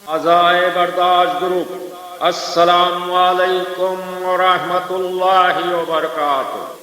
आज़ाए बर्दाश्त ग्रुप, अस्सलामु अलैकुम व रहमतुल्लाहि व बरकातुहू।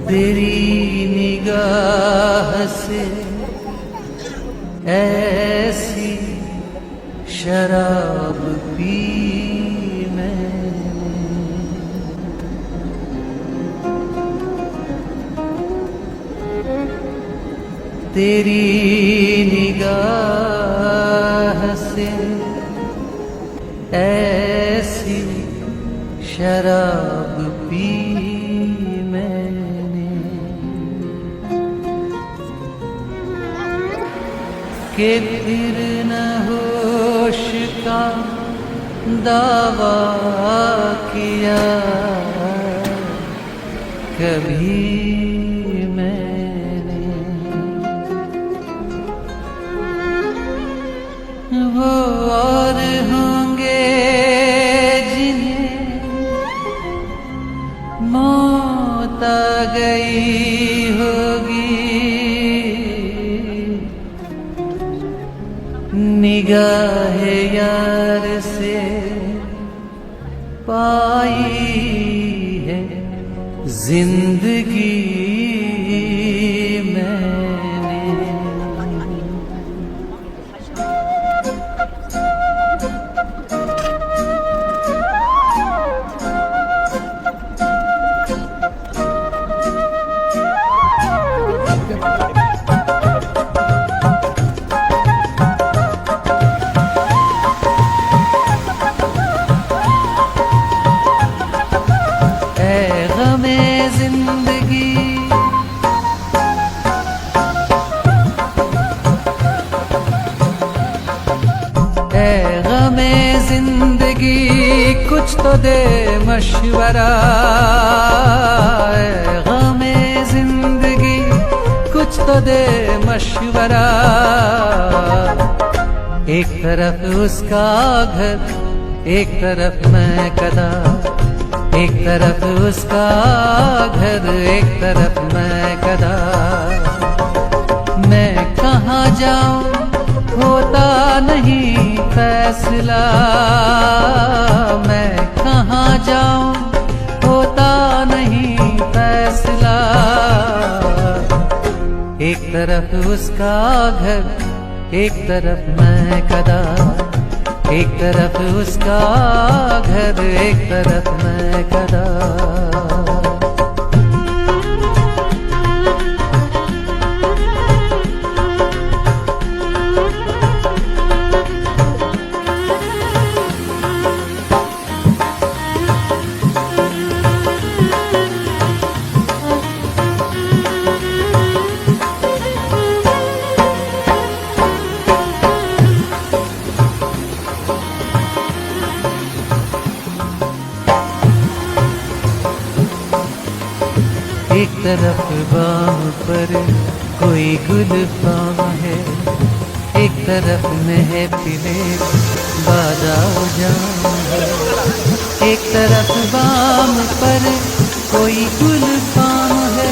तेरी निगाह से ऐसी शराब पी मैंने, तेरी निगाह से ऐसी शराब पी मैंने कि फिर न होश का दावा किया कभी मैंने। वो और होंगे जिन्हें मौत आ गई होगी, निगाह यार से पाई है जिंदगी मैंने। कुछ तो दे मशवरा, गमे जिंदगी कुछ तो दे मशवरा। एक तरफ उसका घर, एक तरफ मैं कदा, एक तरफ उसका घर, एक तरफ मैं कदा। मैं कहाँ जाऊं होता नहीं फैसला, मैं कहाँ जाऊं होता नहीं फैसला। एक तरफ उसका घर, एक तरफ मैं कदा, एक तरफ उसका घर, एक तरफ मैं कदा। एक तरफ बाम पर कोई गुलफाम है, एक तरफ महफिले बाजाओ जाम है। एक तरफ बाम पर कोई गुलफाम है,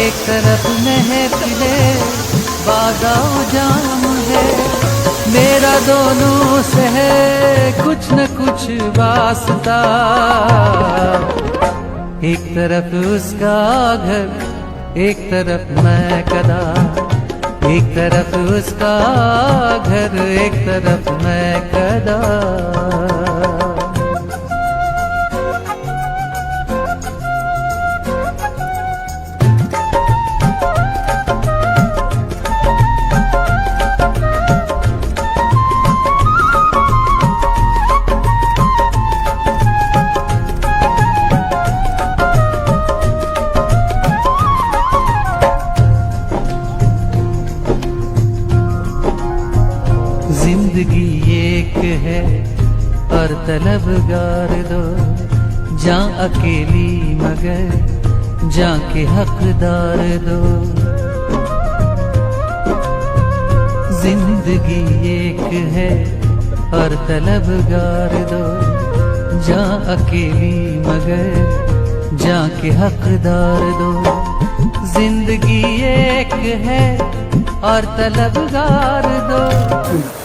एक तरफ महफिले बाजाओ जाम है। मेरा दोनों से है कुछ न कुछ वास्ता, एक तरफ उसका घर, एक तरफ मैं कदा, एक तरफ उसका घर, एक तरफ मैं कदा। जिंदगी एक है और तलबगार दो, जां अकेली मगर जां के हकदार दो। जिंदगी एक है और तलबगार दो, जां अकेली मगर जां के हकदार दो। जिंदगी एक है और तलबगार दो.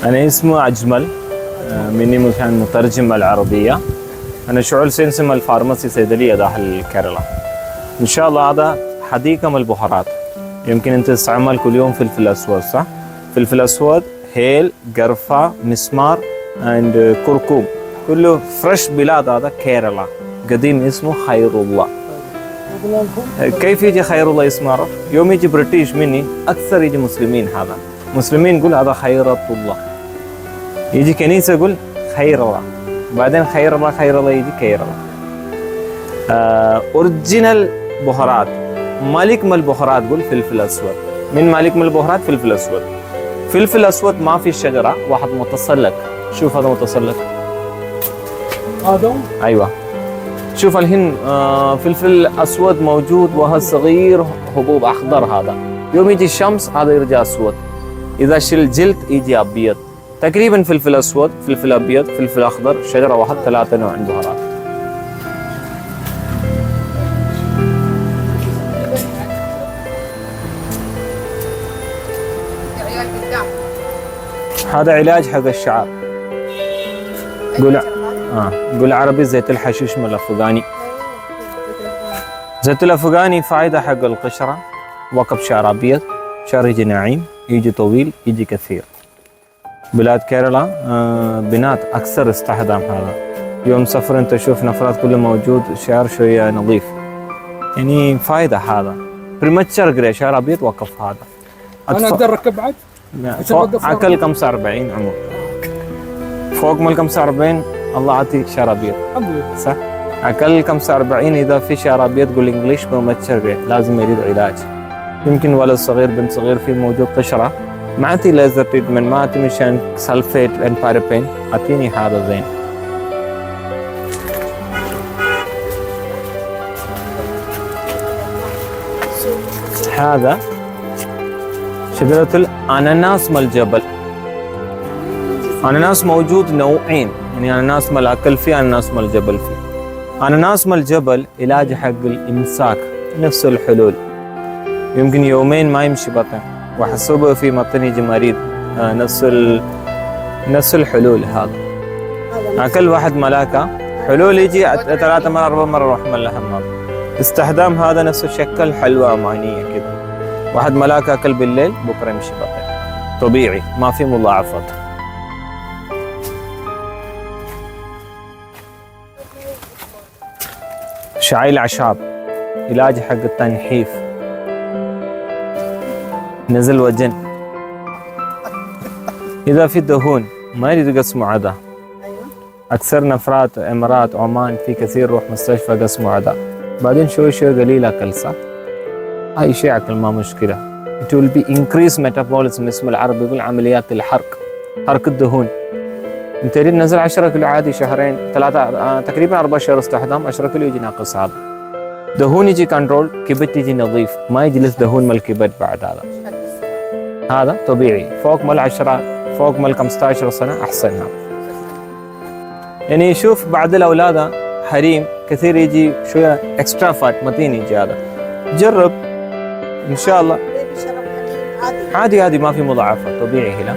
أنا اسمي أجمل، مني مكان مترجم العربية. أنا شعول سينسم الفارماسي صيدلية داخل كيرلا. إن شاء الله هذا حديقة من البهارات. يمكن أنت تستعمل كل يوم فلفل أسود صح؟ فلفل أسود، هيل، قرفة، مسمار and كركم. كله فريش بلاد هذا كيرلا. قديم اسمه خير الله. كيف يجي خير الله اسمه عرف؟ يوم يجي بريتيش مني أكثر يجي مسلمين هذا. مسلمين يقول هذا خيرة الله. يجي كنيسة يقول خير الله. بعدين خير الله يجي كير الله. أوريجينال بهارات. مالك من البهارات قول فلفل أسود. من مالك من البهارات فلفل أسود. فلفل أسود ما في شجرة، واحد متسلق. شوف هذا متسلق. هذا؟ أيوة. شوف الحين فلفل أسود موجود وهو صغير حبوب أخضر هذا. يوم يجي الشمس هذا يرجع أسود. إذا شل جلد يجي أبيض. تقريبا فلفل أسود، فلفل أبيض، فلفل أخضر، شجرة واحد 3 نوع بهارات. هذا علاج حق الشعر. قول عربي زيت الحشيش من الأفغاني. زيت الأفغاني فائدة حق القشرة، وقف شعر أبيض، شعر يجي ناعم، يجي طويل، يجي كثير. بلاد كيرلا بنات أكثر استخدام هذا. يوم سفر أنت تشوف نفرات كله موجود شعر شوية نظيف. يعني فائدة هذا. بريمتشر جري شعر أبيض وقف هذا. أنا أقدر أركب بعد؟ أقل 45 عمر. فوق من 45 الله عطي شعر أبيض. الحمد لله. صح؟ أقل 45 إذا في شعر أبيض قول إنجليش بريمتشر جري لازم يريد علاج. يمكن ولد صغير بنت صغير في موجود قشرة ما أعطي ليزر تريتمنت، ما أعطي مشان سلفيت اند بارابين، أعطيني هذا زين. هذا شجرة الأناناس مال الجبل. أناناس موجود نوعين، يعني أناناس مال الأكل فيه، أناناس مال الجبل فيه. أناناس مال الجبل علاج حق الإمساك، نفس الحلول. يمكن يومين ما يمشي بطن وحسبه في بطن يجي مريض. نفس الحلول هذا. أكل واحد ملاكة حلول يجي 3 مرة 4 مرة روح من الحمام. استخدام هذا نفس شكل حلوى أمانية كذا. واحد ملاكة أكل بالليل بكرة يمشي بطن طبيعي ما في مضاعفات. شعير أعشاب علاج حق التنحيف، نزل وجن. إذا في دهون ما يريد قسم معدة. أكثر نفرات إمارات عمان في كثير روح مستشفى قسم معدة. بعدين شوي قليل أكل صح؟ أي شيء أكل ما مشكلة. It will be increase metabolism اسم العربي يقول عمليات الحرق، حرق الدهون. أنت تريد نزل 10 كيلو عادي شهرين 3 تقريبا 4 شهور استخدام 10 كيلو يجي ناقص. هذا دهون يجي كنترول، كبد يجي نظيف، ما يجلس دهون من الكبد بعد. هذا طبيعي فوق مال 10 فوق مال 15 سنة أحسن. هذا يعني شوف بعد الأولاد حريم كثير يجي شوية اكسترا فات متين يجي. هذا جرب إن شاء الله. عادي ما في مضاعفات طبيعي. هنا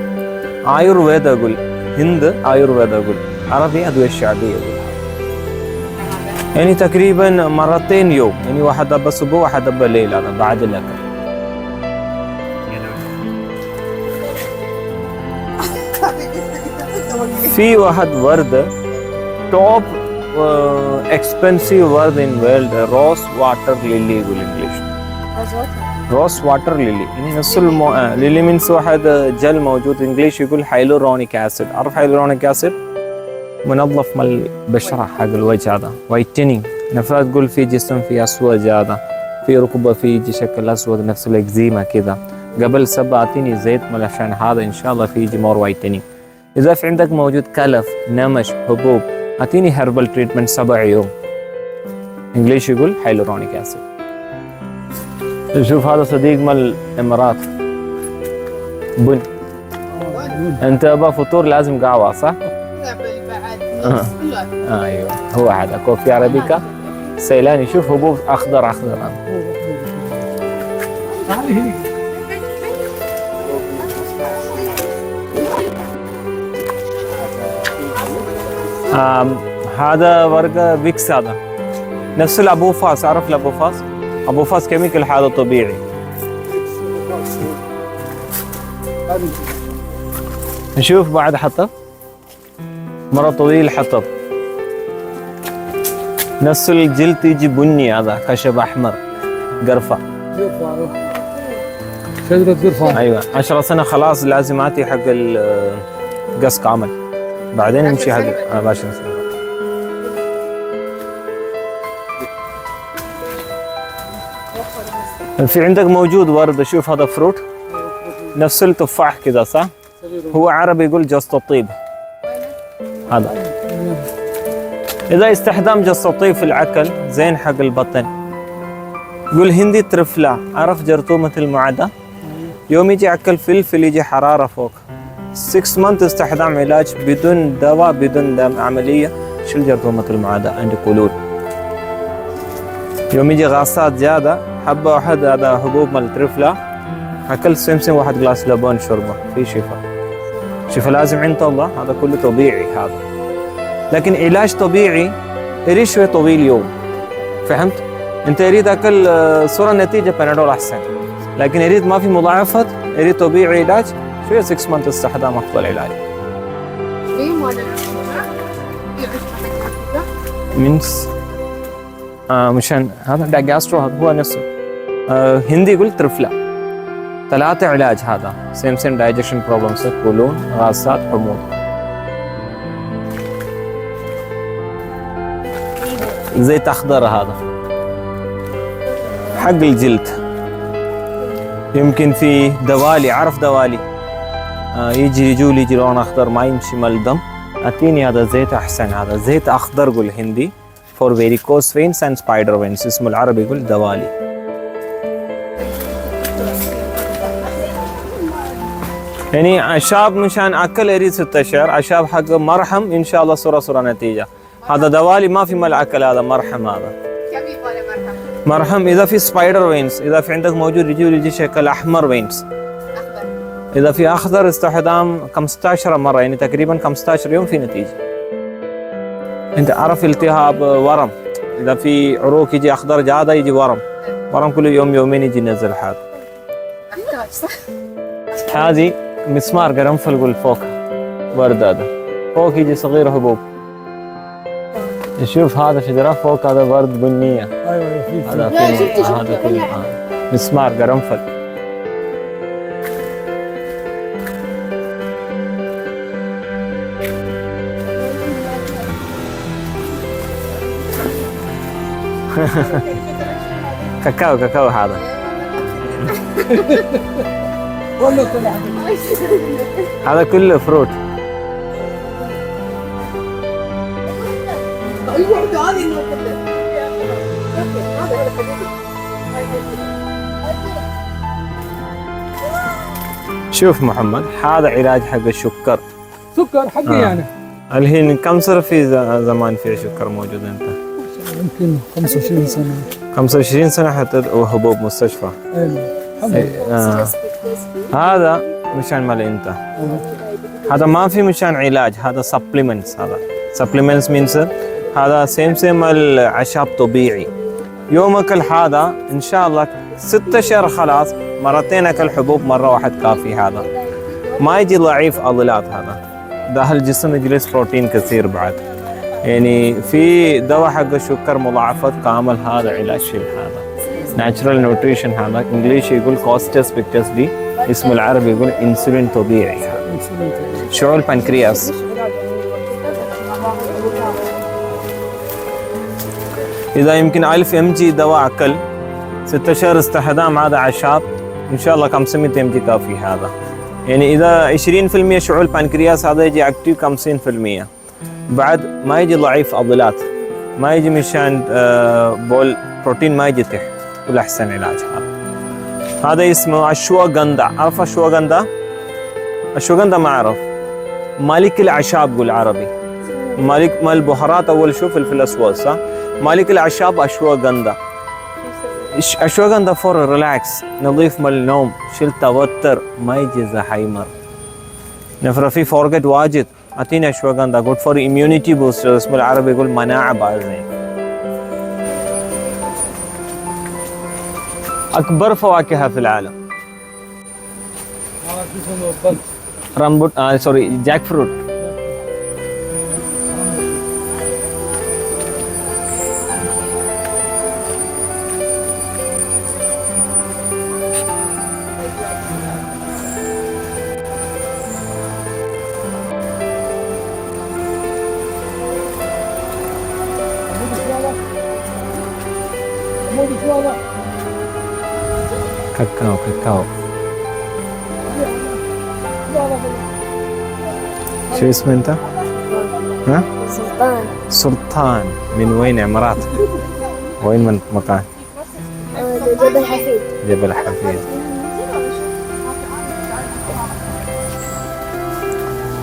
آيورويدا أقول، هند آيورويدا أقول، عربي أدوية الشعبية أقول. يعني تقريبا مرتين يوم، يعني واحد دبة الصبح واحد دبة الليل هذا بعد الأكل. في واحد وردة توب اكسبنسيف ورد ان ويلد روز واتر ليلي يقول انجلش. روز واتر ليلي يعني نفس ليلي منس واحد جل موجود انجليش يقول هايلورونيك اسيد. عرف هايلورونيك اسيد منظف مال البشرة حق الوجه. هذا وايتنينج. نفرات تقول في جسم في اسود هذا في ركبة في يجي شكل اسود نفس الاكزيما كذا. قبل اعطيني زيت مال عشان هذا ان شاء الله في يجي مور وايتنينج. إذا في عندك موجود كلف نمش حبوب أعطيني هربل تريتمنت 7 يوم. إنجليش يقول هايلورونيك أسيد. شوف هذا صديق مال الإمارات بن. أنت أبغى فطور لازم قهوة صح؟ أيوه هو هذا كوفي عربيكا سيلاني. شوف حبوب أخضر. هذا ورقة بيكس هذا نفس الأبو فاس. عرف الأبو فاس؟ أبو فاس كيميكال، هذا طبيعي. نشوف بعد حطب مرة طويل حطب نفس الجلد يجي بني، هذا خشب أحمر قرفة. شجرة قرفة. أيوة 10 سنة خلاص لازماتي حق القص كامل، بعدين نمشي حق 20 سنة. في عندك موجود ورد، شوف هذا فروت نفس التفاح كذا صح؟ هو عربي يقول جوز الطيب. هذا إذا استخدام جوز الطيب في العكل زين حق البطن. يقول هندي ترفلا، عرف جرثومة المعدة؟ يوم يجي عكل فلفل يجي حرارة فوق 6 months استخدام علاج بدون دواء بدون دم عملية شيل جرثومة المعدة عند قولون. يوم يجي غاصات زيادة حبة واحد هذا حبوب مال ترفلا أكل سمسم 1 جلاس لبن شربه في شفاء. شفاء لازم عند الله، هذا كله طبيعي هذا. لكن علاج طبيعي يريد شوي طويل يوم، فهمت؟ أنت يريد أكل صورة نتيجة بنادول أحسن، لكن يريد ما في مضاعفات يريد طبيعي علاج شوية 6 months استخدام أفضل علاج. منس مشان هذا داجاسترو هذا هو نفسه. هندي يقول ترفلا 3 علاج هذا سيم دايجيشن بروبلمز قولون غاصات حموض. زيت أخضر هذا حق الجلد. يمكن في دوالي، عرف دوالي يجي رجول يجي لون أخضر ما يمشي مال الدم، أعطيني هذا زيت أحسن. هذا زيت أخضر قول هندي for varicose veins and spider veins، اسمه العربي يقول دوالي. يعني أعشاب مشان أكل يريد 6 أشهر، أعشاب حق مرحم إن شاء الله صورة نتيجة. هذا دوالي ما في مال أكل، هذا مرحم. هذا مرحم إذا في سبايدر وينز، إذا في عندك موجود رجول يجي شكل أحمر وينز، إذا في أخضر استخدام 15 مرة يعني تقريبا 15 يوم في نتيجة. أنت عرف التهاب ورم، إذا في عروق يجي أخضر جادة يجي ورم كل يوم يومين يجي ينزل حاد. هذه مسمار قرنفل قول فوق ورد، هذا فوق يجي صغير حبوب. شوف هذا شجرة فوق هذا ورد بنية. ايوه هذا كله مسمار قرنفل. كاكاو هذا. هذا كله فروت. شوف محمد هذا علاج حق السكر. سكر حقي يعني. الحين كم صار في زمان في سكر موجود انت؟ يمكن 25 سنة. 25 سنة حتى حبوب مستشفى. ايوه هذا مشان مال انت. هذا ما في مشان علاج، هذا supplements. هذا supplements means هذا سيم الأعشاب طبيعي. يوم أكل هذا إن شاء الله 6 أشهر خلاص، مرتين أكل حبوب مرة واحد كافي. هذا ما يجي ضعيف عضلات، هذا داخل الجسم يجلس بروتين كثير بعد. يعني في دواء حق السكر مضاعفات كامل، هذا علاج شيل. هذا ناتشرال نوتريشن، هذا انجليزي يقول كوستس بيكتس دي، اسمه العربي يقول انسولين طبيعي. هذا شعور البنكرياس. إذا يمكن 1000 mg دواء أكل 6 أشهر استخدام هذا أعشاب إن شاء الله 500 mg كافي. هذا يعني إذا 20% شعور البنكرياس هذا يجي أكتيف 50%، بعد ما يجي ضعيف عضلات، ما يجي مشان بول بروتين ما يجي تحت، ولا أحسن علاج. هذا اسمه أشواغندا. عارف أشواغندا؟ أشواغندا ما أعرف. مالك الأعشاب قول عربي، مالك مال البهارات أول شوف الفلفل الأسود صح؟ مالك الأعشاب أشواغندا. أشواغندا فور ريلاكس، نظيف مال النوم، شيل توتر، ما يجي زهايمر. نفر في فورجت واجد، اعطيني اشواغندا good for immunity booster اسمه العربي يقول مناعه بعد زين. اكبر فواكه في العالم شو اسمه بلد رامبوت سوري جاك فروت. كاكاو شو اسمه انت؟ ها؟ سلطان. سلطان. من وين عمارات؟ وين من مكان؟ جبل حفيد. جبل حفيد.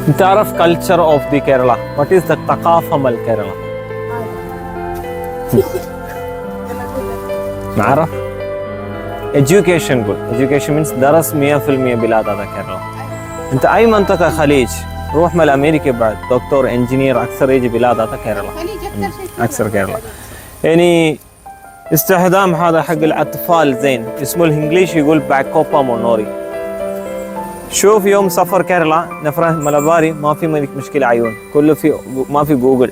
انت تعرف culture of the Kerala. What is the ثقافة مال كيرلا؟ معرف؟ education قول. education means درس 100% بلاد هذا كيرلا. انت اي منطقة خليج روح مال امريكا بعد دكتور انجينير اكثر يجي بلاد هذا كيرلا. اكثر كيرلا. يعني استخدام هذا حق الاطفال زين اسمه الانجليزي يقول باكوبا مونوري. شوف يوم سفر كيرلا نفره ملاباري ما في مشكلة عيون كله في ما في جوجل.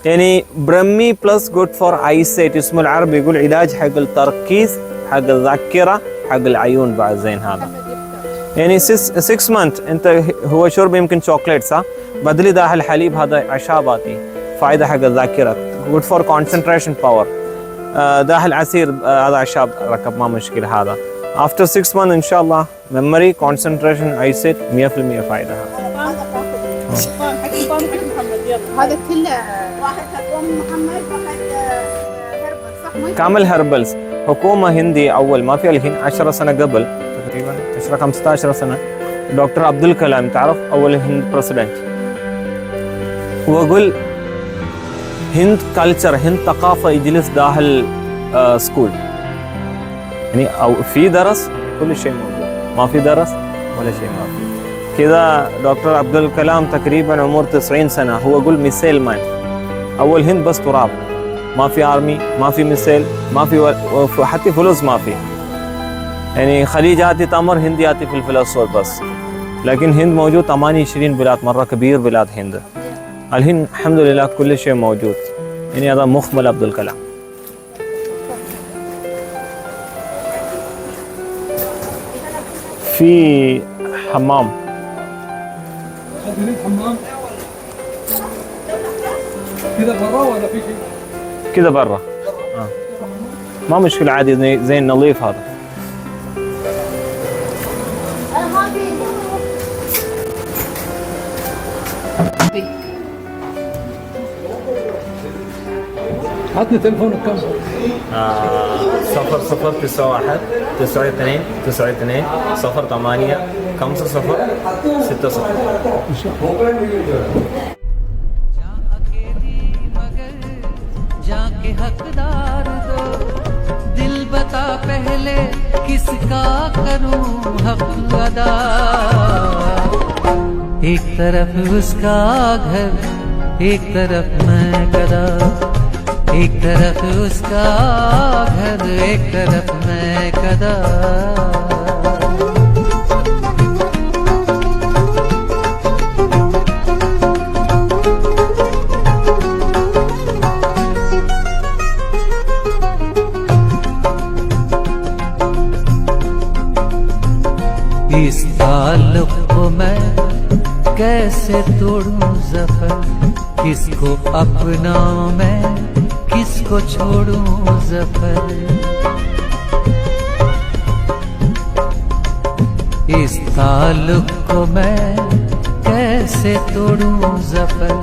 يعني برمي بلس جود فور اي سيت اسمه العربي يقول علاج حق التركيز حق الذاكرة حق العيون بعد زين هذا. يعني 6 مانث انت هو شرب يمكن شوكليت صح؟ بدلي داخل الحليب هذا عشاباتي فائدة حق الذاكرة جود فور كونسنتريشن باور. داخل عصير هذا عشاب ركب ما مشكلة هذا. after 6 months ان شاء الله memory concentration اي سيت 100% فائدة هذا كله واحد حكومة محمد واحد هربل صح؟ كامل هربلز حكومة هندي أول ما في الحين 10 سنة قبل تقريبا 15 سنة دكتور عبد الكلام تعرف أول هند بريسيدنت. وأقول هند كلتشر هند ثقافة يجلس داخل سكول يعني أو في درس كل شيء موجود ما في درس ولا شيء ما في. كذا دكتور عبد الكلام تقريبا عمر 90 سنة هو يقول ميسيل مان أول هند بس تراب ما في ارمي ما في ميسيل ما في حتى فلوس ما في. يعني خليجاتي تمر هندياتي في الفلسطين بس لكن هند موجود 28 بلاد مرة كبير بلاد هند. الحين الحمد لله كل شيء موجود. يعني هذا مخمل عبد الكلام. في حمام حمام كذا برا ولا في شيء؟ كذا برا ما مشكلة عادي زين نظيف هذا. عطني تليفونك كم 00 91 92 92 08 50 60 ان شاء الله. जाके हकदार दो दिल बता पहले किसका करूं हक अदा। एक तरफ उसका घर एक तरफ मैं गदा एक तरफ उसका घर एक तरफ मैं गदा। इस ताल्लुक को मैं कैसे तोड़ूं ज़फ़र किसको अपनाऊं मैं किसको छोड़ूं ज़फ़र। इस ताल्लुक को मैं कैसे तोड़ूं ज़फ़र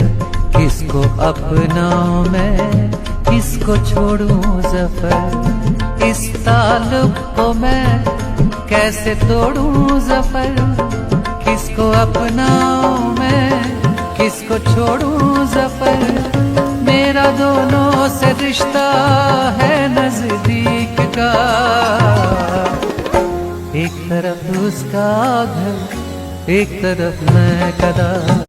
किसको अपनाऊं मैं किसको छोड़ूं ज़फ़र। इस ताल्लुक को मैं कैसे तोड़ूं ज़फ़र किसको अपनाऊं मैं किसको छोड़ूं ज़फ़र। मेरा दोनों से रिश्ता है नज़दीक का एक तरफ उसका घर एक तरफ मैं कदा।